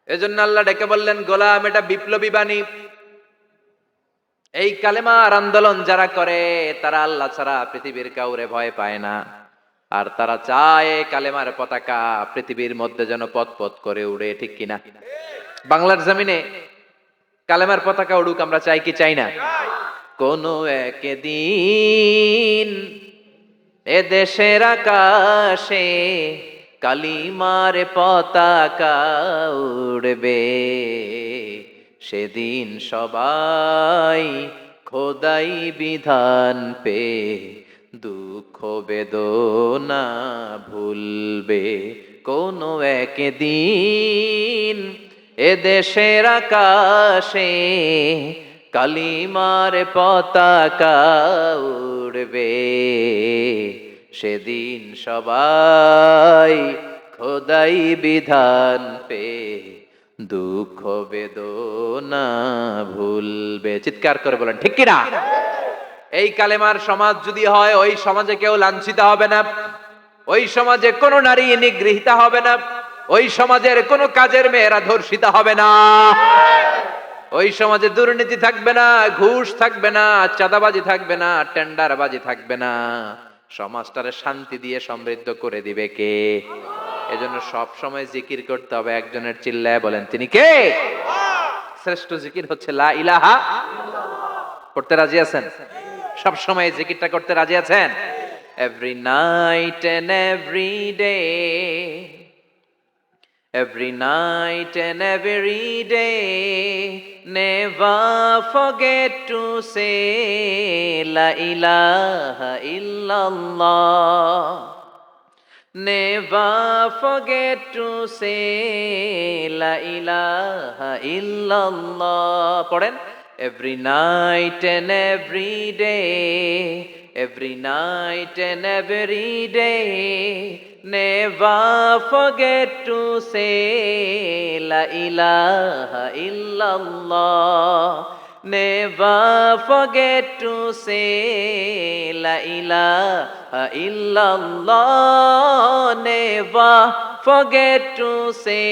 এজন্য আল্লাহ ডেকে বললেন, গোলাম এটা বিপ্লবী বাণী। এই কালেমার আন্দোলন যারা করে তারা আল্লাহ ছাড়া পৃথিবীর কাউরে ভয় পায় না, আর তারা চায় কালেমার পতাকা পৃথিবীর মধ্যে যেন পথ পথ করে উড়ে, ঠিক কিনা? বাংলার জমিনে কালেমার পতাকা উড়ুক, আমরা চাই কি চাই না? কোনো একদিন এ দেশের আকাশে কালিমার পতাকা উড়বে, সেদিন সবাই খোদাই বিধান পে দুঃখ বেদনা ভুলবে। কোনো একদিন এ দেশের আকাশে কালিমার পতাকা উড়বে, সেদিন সবাই খোদাই বিধান পে দুঃখ বেদনা ভুলবে। চিৎকার করে বলেন ঠিক কিনা? এই কালেমার সমাজ যদি হয়, ওই সমাজে কেউ লাঞ্ছিত হবে না, ওই সমাজে কোনো নারী নিগৃহীতা হবে না, ওই সমাজের কোনো কাজের মেয়েরা ধর্ষিত হবে না, ওই সমাজে দুর্নীতি থাকবে না, ঘুষ থাকবে না, চাঁদাবাজি থাকবে না, টেন্ডারবাজি থাকবে না। সমাজটারে শান্তি দিয়ে সমৃদ্ধ করে দিবে কে? এজন্য সব সময় জিকির করতে হবে একজনের, চিল্লায় বলেন তিনি কে? শ্রেষ্ঠ জিকির হচ্ছে লা ইলাহা। করতে রাজি আছেন? সব সময় জিকিরটা করতে রাজি আছেন? Every night and every day, every night and every day, never forget to say la ilaha illallah, never forget to say la ilaha illallah. পড়েন, every night and every day, every night and every day, never forget to say la ilaha illallah, never forget to say la ilaha illallah, never forget to say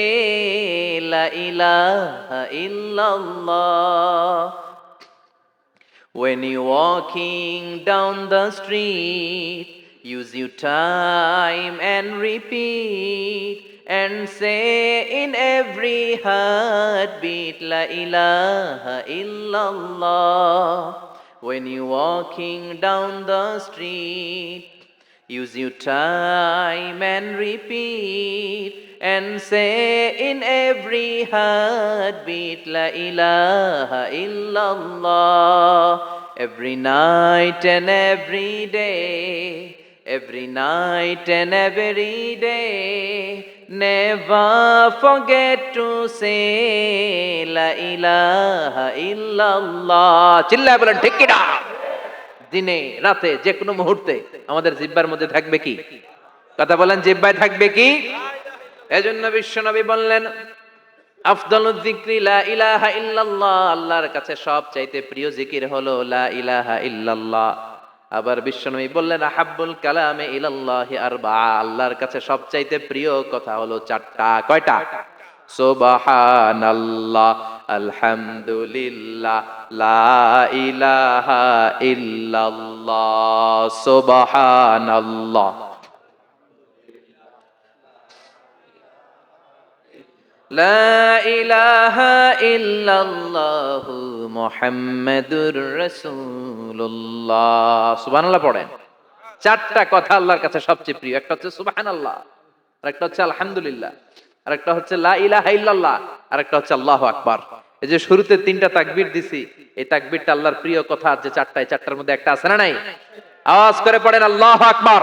la ilaha illallah. When you're walking down the street, use your time and repeat, and say in every heartbeat la ilaha illallah. When you're walking down the street, use your time and repeat, and say in every heartbeat la ilaha illallah. Every night and every day, every night and every day, never forget to say la ilaha illallah. চিল্লায় বলেন ঠিক কিনা? দিনে রাতে যে কোনো মুহূর্তে আমাদের জিহ্বার মধ্যে থাকবে কি? কথা বলেন, জিহ্বায় থাকবে কি? এজন্য বিশ্বনবী বললেন, আফদালুয যিকরি লা ইলাহা ইল্লাল্লাহ, আল্লাহর কাছে সবচাইতে প্রিয় জিকির হলো লা ইলাহা ইল্লাল্লাহ। আবার বিশ্বনবী বললেন, আহাব্বুল কালামে ইলাল্লাহি আরবাআ, আল্লাহর কাছে সবচাইতে প্রিয় কথা হলো চারটা। কয়টা? সুবহানাল্লাহ, আলহামদুলিল্লাহ, লা ইলাহা ইল্লাল্লাহ। সুবহানাল্লাহ, লা ইলাহা ইল্লাল্লাহু মুহাম্মাদুর রাসূলুল্লাহ। সুবহানাল্লাহ পড়েন। চারটা কথা আল্লাহর কাছে সবচেয়ে প্রিয়। একটা হচ্ছে সুবহানাল্লাহ, আর একটা হচ্ছে আলহামদুলিল্লাহ, আর একটা হচ্ছে লা ইলাহা ইল্লাল্লাহ, আর একটা হচ্ছে আল্লাহু আকবার। এই যে শুরুতে তিনটা তাকবীর দিছি, এই তাকবীরটা আল্লাহর প্রিয় কথা যে চারটা, এই চারটার মধ্যে একটা আছে না নাই? আওয়াজ করে পড়েন আল্লাহু আকবার।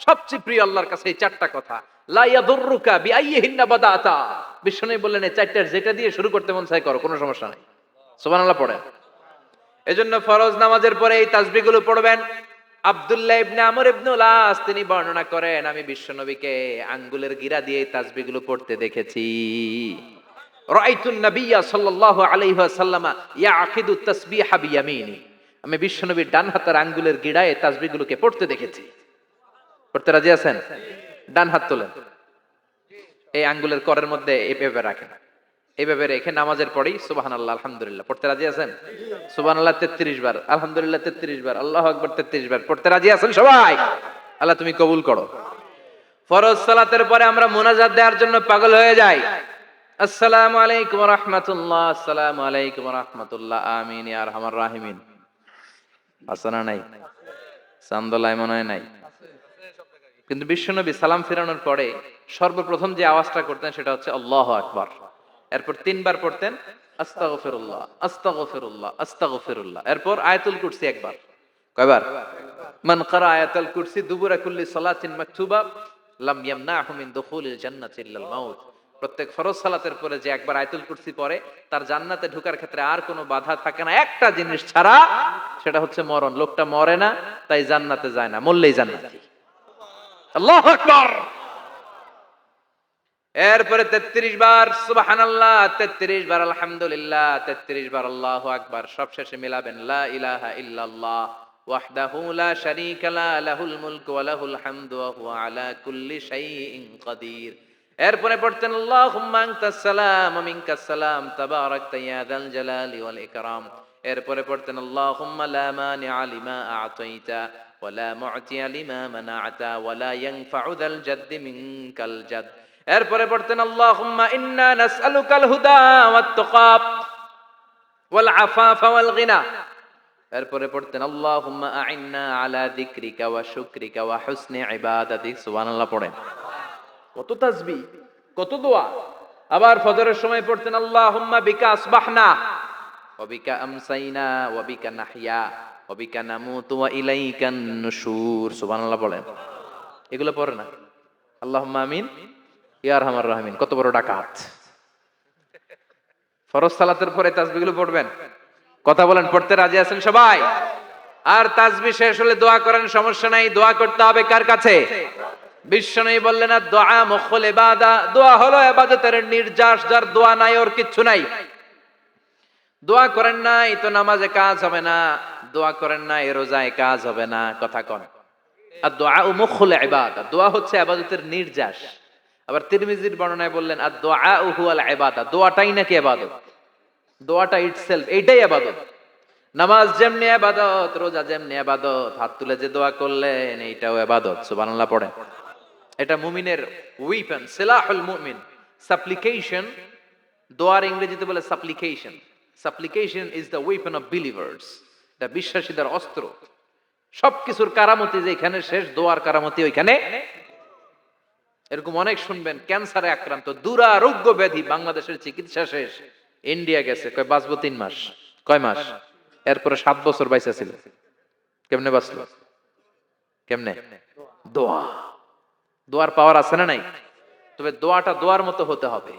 সবচেয়ে প্রিয় আল্লাহর কাছে এই চারটা কথা। লা ইয়াদুররুকা বিআইয়িহিন্না বাদাতা, বিশ্বনবী বললেন এই চারটার যেটা দিয়ে শুরু করতে মন চায় করো, কোনো সমস্যা নাই। সুবহানাল্লাহ পড়েন। এজন্য ফরজ নামাজের পরে এই তাসবিহগুলো পড়বেন। আব্দুল্লাহ ইবনে আমর ইবনে আস তিনি বর্ণনা করেন, আমি বিশ্বনবীকে আঙ্গুলের গিরা দিয়ে এই তাসবিহগুলো পড়তে দেখেছি। রাআইতুন নাবিয়্যা সাল্লাল্লাহু আলাইহি ওয়াসাল্লাম ইয়াকিদু তাসবিহা বিয়ামিনি, আমি বিশ্বনবীর ডান হাতের আঙ্গুলের গিরায় এই তাসবিহগুলোকে পড়তে দেখেছি। পড়তে রাজি আছেন? ডান হাত তোলেন, এই আঙ্গুলের করের মধ্যে এভাবে রাখেন। এইভাবে রেখে নামাজের পরেই সুবহানাল্লাহ আলহামদুলিল্লাহ পড়তে রাজি আছেন? সুবহানাল্লাহ 33 বার, আলহামদুলিল্লাহ 33 বার, আল্লাহু আকবার 33 বার পড়তে রাজি আছেন সবাই? আল্লাহ তুমি কবুল করো। ফরজ সালাতের পরে আমরা মুনাজাত দেওয়ার জন্য পাগল হয়ে যাই। আসসালামু আলাইকুম ওয়া রাহমাতুল্লাহ, আসসালামু আলাইকুম ওয়া রাহমাতুল্লাহ, আমিন ইয়া আরহামার রাহিমিন। আছে না নাই? চান্দোলায় মনে হয় নাই। কিন্তু বিশ্বনবী সালাম ফিরানোর পরে সর্বপ্রথম যে আওয়াজটা করতেন সেটা হচ্ছে আল্লাহু আকবার। এরপর 3 বার পড়তেন আস্তাগফিরুল্লাহ, আস্তাগফিরুল্লাহ, আস্তাগফিরুল্লাহ। এরপর আয়াতুল কুরসি একবার। কয়বার? মান ক্বারা আয়াতুল কুরসি দুবুরা কুল্লি সালাতিন মাকতুবা লাম ইয়ামনাহু মিন দুখুলিল জান্নাতি ইল্লাল মাউত। প্রত্যেক ফরজ সালাতের পরে যে একবার আয়াতুল কুরসি পড়ে তার জান্নাতে ঢোকার ক্ষেত্রে আর কোনো বাধা থাকে না, একটা জিনিস ছাড়া, সেটা হচ্ছে মরণ। লোকটা মরে না, তাই জান্নাতে যায় না, মরলেই জান্নাতি। আল্লাহু আকবার। এরপরে 33 বার সুবহানাল্লাহ, 33 বার আলহামদুলিল্লাহ, 33 বার আল্লাহু আকবার। সবশেষে মিলাবেন লা ইলাহা ইল্লাল্লাহ ওয়াহদাহু লা শারীকা লা লাহুল মুলকু ওয়া লাহুল হামদু ওয়া হুয়া আলা কুল্লি শাইইন কাদির। এরপরে পড়তেন আল্লাহুম্মা আনতাস সালাম ওয়া মিনকাস সালাম তাবারাকতা ইয়া যাল জালালি ওয়াল ইকরাম। এরপরে পড়তেন আল্লাহুম্মা লা মানিআ লিমা আ'তাইতা ওয়া লা মু'তিয়া লিমা মানা'তা ওয়া লা ইয়ানফা'ু যাল জাদ্দি মিনকাল জাদ। এরপরে পড়তেন আল্লাহুম্মা ইন্না নাসআলুকাল হুদা ওয়াত তুকা ওয়াল আফাফা ওয়াল গিনা। এরপরে পড়তেন আল্লাহুম্মা আ'ইন্না আলা যিকরিকা ওয়া শুকরিকা ওয়া হুসনি ইবাদাতিক। সুবহানাল্লাহ পড়েন। কত তাসবিহ, কত দোয়া। আবার ফজরের সময় পড়তেন আল্লাহুম্মা বিকা আসবাহনা ওয়া বিকা আমসাইনা ওয়া বিকা নাহইয়া ওয়া বিকা নামুতু ওয়া ইলাইকান নুশুর। সুবহানাল্লাহ পড়েন। এগুলো পড়ে না? আল্লাহুম্মা আমিন ইয়া আরহামার রাহিমিন। কত বড় ডাকাত! ফরজ সালাতের পরে তাসবিহগুলো পড়বেন। কথা বলেন, পড়তে রাজি আছেন সবাই? আর তাসবিহ শেষ হলে দোয়া করেন, সমস্যা নাই। দোয়া করতে হবে কার কাছে? বিশ্বনবী বললেন না, দোয়া মুখুল ইবাদা। দোয়া হলো ইবাদতের নির্যাস। যার দোয়া নাই ওর কিচ্ছু নাই। দোয়া করেন নাই তো নামাজে কাজ হবে না, দোয়া করেন নাই রোজায় কাজ হবে না। কথা কন। আর দোয়া মুখুল ইবাদা, দোয়া হচ্ছে ইবাদতের নির্যাস। আবার তিরমিজির বর্ণনায় বললেন আর দোয়া হুয়াল ইবাদা, দোয়াটাই নাকি ইবাদত। দোয়াটা ইটসেলফ এইটাই ইবাদত। নামাজ যেমনি ইবাদত, রোজা যেমনি ইবাদত, হাত তুলে যে দোয়া করলেন এইটাও ইবাদত। সুবহানাল্লাহ পড়েন। এটা মুমিনের ওয়েপন, সিলাহুল মুমিন। সাপ্লিকেশন, দোয়ার ইংরেজিতে বলে সাপ্লিকেশন। সাপ্লিকেশন is the weapon of believers. এটা বিশ্বাসীদের অস্ত্র। সবকিছুর কারামতি যেখানে শেষ, দোয়ার কারামতি ওইখানে। এরকম অনেক শুনবেন, ক্যান্সারে আক্রান্ত, দুরারোগ্য ব্যাধি, বাংলাদেশের চিকিৎসা শেষ, ইন্ডিয়া গেছে, কয় বাঁচবো 3 মাস। কয় মাস? এরপরে 7 বছর বাইসা ছিল। কেমনে বাঁচলো? কেমনে? দোয়া। দোয়ার পাওয়ার আছে না নাই? তবে দোয়াটা দোয়ার মতো হতে হবে।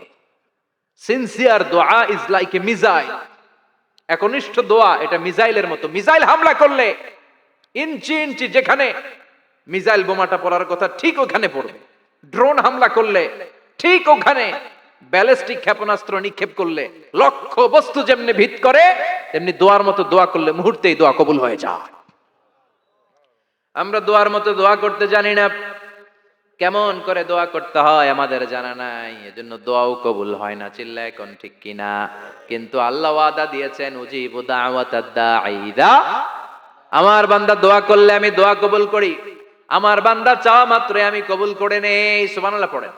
সিনসিয়ার দোয়া ইজ লাইক এ মিসাইল। একনিষ্ঠ দোয়া এটা মিসাইলের মতো। মিসাইল হামলা করলে ইঞ্চি ইঞ্চি যেখানে মিসাইল বোমাটা পড়ার কথা ঠিক ওখানে পড়বে। ড্রোন হামলা করলে ঠিক ওখানে, ব্যালিস্টিক ক্ষেপণাস্ত্র নিক্ষেপ করলে লক্ষ্য বস্তু যেমনি ভিত করে, তেমনি দোয়ার মতো দোয়া করলে মুহূর্তেই দোয়া কবুল হয়ে যায়। আমরা দোয়ার মতো দোয়া করতে জানি না। কেমন করে দোয়া করতে হয় আমাদের জানা নাই, এজন্য দোয়াও কবুল হয় না। চিল্লায় কোন ঠিক কিনা? কিন্তু আল্লাহ ওয়াদা দিয়েছেন উজিবু দাওয়াতাদ দাঈ ইযা, আমার বান্দা দোয়া করলে আমি দোয়া কবুল করি। আমার বান্দা চাওয়া মাত্রই আমি কবুল করে নেই। সুবহানাল্লাহ পড়েন।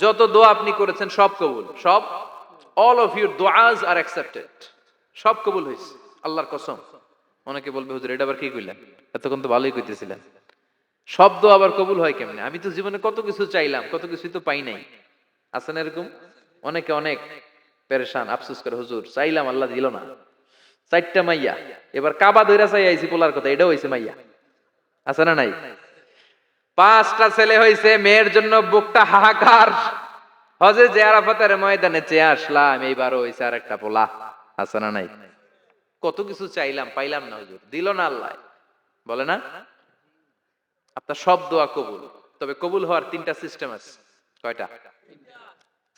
যত দোয়া আপনি করেছেন সব কবুল, সব। অল অফ ইউর দুআস আর অ্যাকসেপ্টেড। সব কবুল হয়েছে আল্লাহর কসম। অনেকে বলবে হুজুর এটা আবার কি কইলেন, এতক্ষণ তো ভালোই কইতেছিলেন। সব দোয়া আবার কবুল হয় কেমনে? আমি তো জীবনে কত কিছু চাইলাম, কত কিছুই তো পাই নাই। আছে না এরকম? অনেকে অনেক পেরেশান, আফসোস করে হুজুর চাইলাম আল্লাহ দিল না। 4টা মাইয়া, এবার কাবা ধইরা চাই আইছি পোলার কথা, এটাও হইছে মাইয়া। আছে না নাই? 5টা ছেলে হইছে, মেয়ের জন্য বুকটা হাহাকার। হজে যে আরাফাতের ময়দানে চেয়ে আসলাম, এইবারও হইছে আর একটা পোলা। আছে না নাই? কত কিছু চাইলাম, পাইলাম না হুজুর, দিল না আল্লাহ। বলে না? আপনার সব দোয়া কবুল। তবে কবুল হওয়ার 3টা সিস্টেম আছে। কয়টা?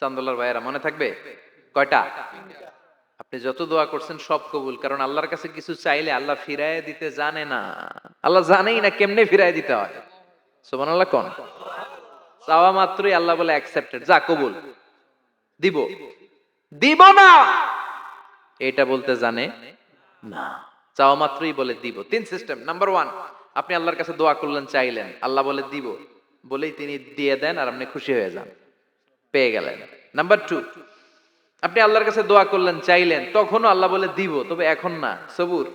চান্দোলার ভাইয়েরা মনে থাকবে? কয়টা? আপনি যত দোয়া করছেন সব কবুল। কারণ আল্লাহর কাছে কিছু চাইলে আল্লাহ ফিরায় দিতে জানে না। আল্লাহ জানেই না কেমনে ফিরায় দিতে হয়। সুবহানাল্লাহ কোন। চাওয়া মাত্রই আল্লাহ বলে অ্যাকসেপ্টেড, যা কবুল, দিব। দিব না এটা বলতে জানে না, চাওয়া মাত্রই বলে দিব। তিন সিস্টেম। নাম্বার ওয়ান, আপনি আল্লাহর কাছে দোয়া করলেন, চাইলেন, আল্লাহ বলে দিব, বলেই তিনি দিয়ে দেন আর আপনি খুশি হয়ে যান, পেয়ে গেলেন। নাম্বার টু, আপনি আল্লাহর কাছে দোয়া করলেন, চাইলেন, তখনও আল্লাহ বলে দিব, তবে এখন না, সবুর,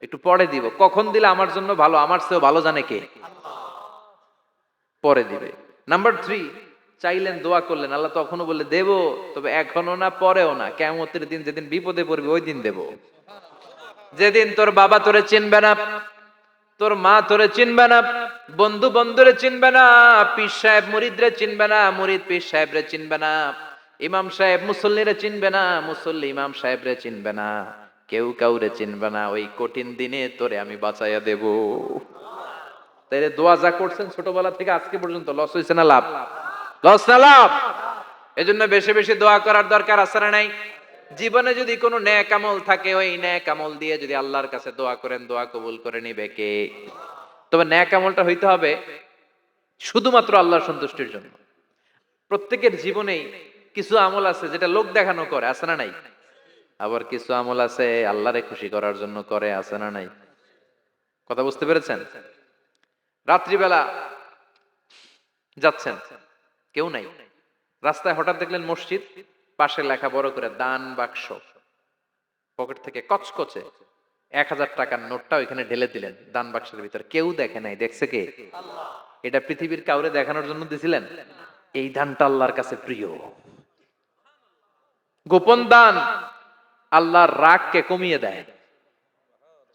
একটু পরে দিব। কখন দিলে আমার জন্য ভালো, আমার চেয়েও ভালো জানে কে, পরে দিবে। নাম্বার থ্রি, চাইলেন, দোয়া করলেন, আল্লাহ তখনও বলে দেব, তবে এখনো না, পরেও না, কিয়ামতের দিন যেদিন বিপদে পড়বে ওই দিন দেব। যেদিন তোর বাবা তোরে চিনবে না, তোর মা তোরে চিনবে না, বন্ধু বন্ধুরে চিনবে না, পীর সাহেব মুরিদরে চিনবে না, মুরিদ পীর সাহেবরে চিনবে না, ইমাম সাহেব মুসল্লিরে চিনবে না, মুসল্লি ইমাম সাহেবরে চিনবে না, কেউ কাউরে চিনবে না, ওই কঠিন দিনে তোরে আমি বাঁচাইয়া দেব। তাই দোয়া যা করছেন ছোটবেলা থেকে আজকে পর্যন্ত, লস হয়েছে না লাভ? লস না লাভ? এজন্য বেশি বেশি দোয়া করার দরকার আছে না নাই? জীবনে যদি কোনো নেক আমল থাকে, ওই নেক আমল দিয়ে যদি আল্লাহর কাছে দোয়া করেন, দোয়া কবুল করে নিবে কে? তবে নেক আমলটা হইতে হবে শুধুমাত্র আল্লাহর সন্তুষ্টির জন্য। প্রত্যেকের জীবনেই কিছু আমল আছে যেটা লোক দেখানো করে, আছে না নাই? আবার কিছু আমল আছে আল্লাহরে খুশি করার জন্য করে, আছে না নাই? কথা বুঝতে পেরেছেন? রাত্রিবেলা যাচ্ছেন, কেউ নাই, রাস্তায় হঠাৎ দেখলেন মসজিদ, পাশে লেখা বড় করে দান বাক্স, পকেট থেকে কচকচে 1000 টাকার নোটটা ওইখানে ঢেলে দিলেন দান বাক্সের ভিতর। কেউ দেখে নাই, দেখছে কে? এটা পৃথিবীর কাউরে দেখানোর জন্য দিছিলেন? এই দানটা আল্লাহর কাছে প্রিয়। গোপন দান আল্লাহর রাগকে কমিয়ে দেয়।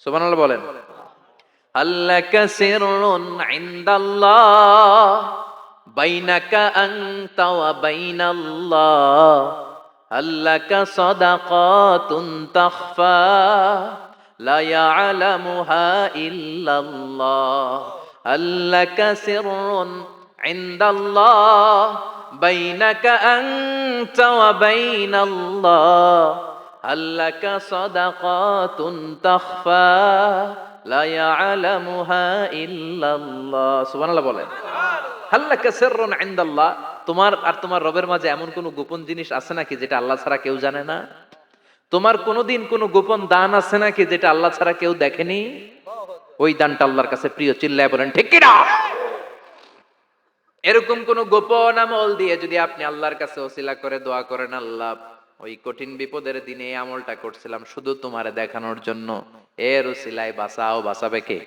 সুবহানাল্লাহ বলেন। আল্লাকা সিররুন ইনদাল্লাহ বাইনাকা আনতা ওয়া বাইনাল্লাহ, আল্লাকা সাদাকাতুন তাখফা লা ইয়ালামুহা ইল্লাল্লাহ, আল্লাকা সিররুন ইনদাল্লাহ বাইনাকা আনতা ওয়া বাইনাল্লাহ, আল্লাকা সাদাকাতুন তাখফা লা ইয়ালামুহা ইল্লাল্লাহ। সুবহানাল্লাহ বলেন। আল্লাকা সিররুন ইনদাল্লাহ, তোমার আর তোমার রবের মাঝে এমন কোন গোপন জিনিস আছে নাকি যেটা আল্লাহ ছাড়া কেউ জানে না? তোমার কোনদিন কোন গোপন দান আছে নাকি যেটা আল্লাহ ছাড়া কেউ দেখেনি? ওই দানটা আল্লাহর কাছে প্রিয়। চিল্লায় বলেন ঠিক কি না? এরকম কোন গোপন আমল দিয়ে যদি আপনি আল্লাহর কাছে ওসিলা করে দোয়া করেন, আল্লাহ ওই কঠিন বিপদের দিনে এই আমলটা করছিলাম শুধু তোমারে দেখানোর জন্য, এর ওসিলায় বাঁচাও, বাঁচাবে কে?